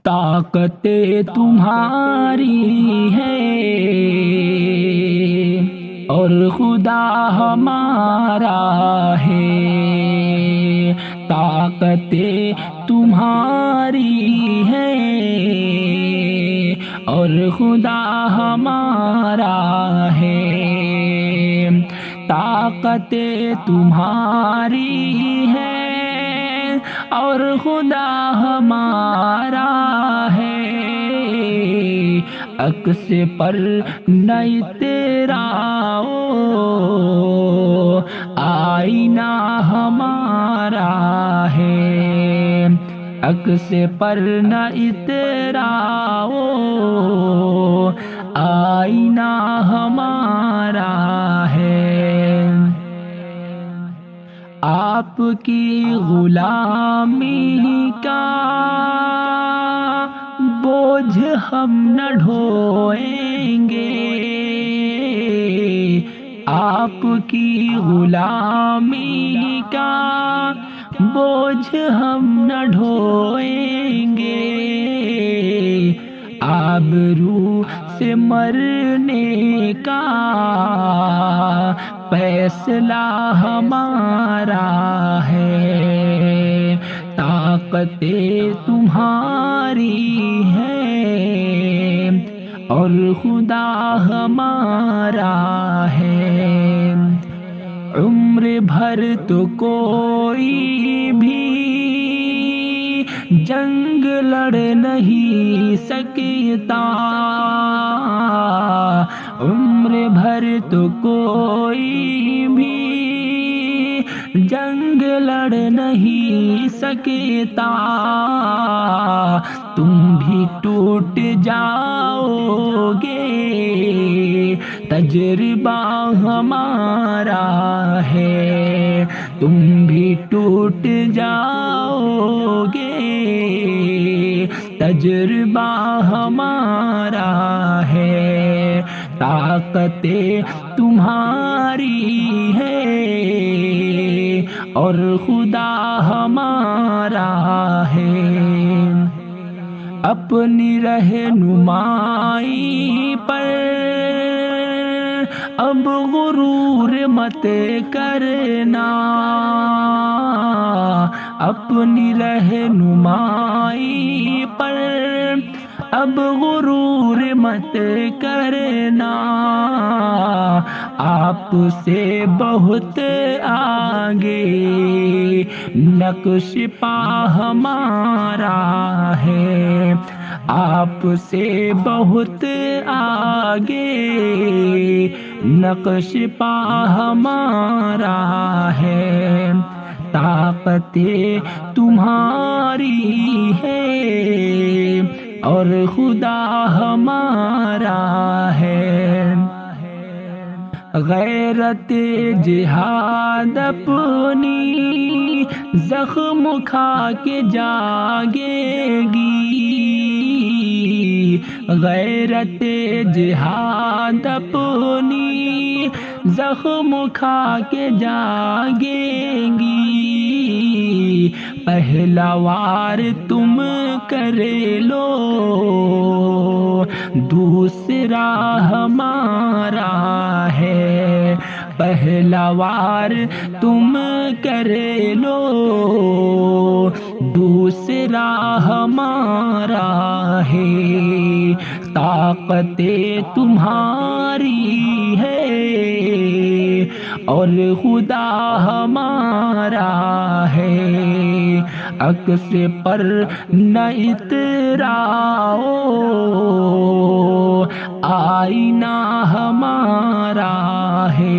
طاقتیں تمہاری ہے اور خدا ہمارا ہے، طاقتیں تمہاری ہے اور خدا ہمارا ہے، طاقتیں تمہاری ہے اور خدا ہمارا ہے، عکس پر نہیں تیرا آئینہ ہمارا ہے، عکس پر نہیں تیرا آئینہ ہمارا ہے، آپ کی غلامی کا بوجھ ہم نہ ڈھوئیں گے، آپ کی غلامی کا بوجھ ہم نہ ڈھوئیں گے، آبرو سے مرنے کا فیصلہ ہمارا ہے، طاقتیں تمہاری ہے اور خدا ہمارا ہے، عمر بھر تو کوئی بھی جنگ لڑ نہیں سکتا، عمر بھر تو کوئی بھی جنگ لڑ نہیں سکتا، تم بھی ٹوٹ جاؤ گے تجربہ ہمارا ہے، تم بھی ٹوٹ جاؤ گے تجربہ ہمارا ہے، طاقتیں تمہاری ہے اور خدا ہمارا ہے، اپنی رہنمائی پر اب غرور مت کرنا، اپنی رہنمائی پر اب غرور مت کرنا، آپ سے بہت آگے نقش پا ہمارا ہے، آپ سے بہت آگے نقش پا ہمارا ہے، طاقتیں تمہاری ہے اور خدا ہمارا ہے، غیرت جہاد اپنی زخم کھا کے جاگے گی، غیرت جہاد اپنی زخم کھا کے جاگیں گی، پہلا وار تم کر لو دوسرا ہمارا ہے، پہلا وار تم کر لو دوسرا ہمارا ہے، طاقتیں تمہاری ہے اور خدا ہمارا ہے، عکس پر نہ اتراؤ آئینہ ہمارا ہے۔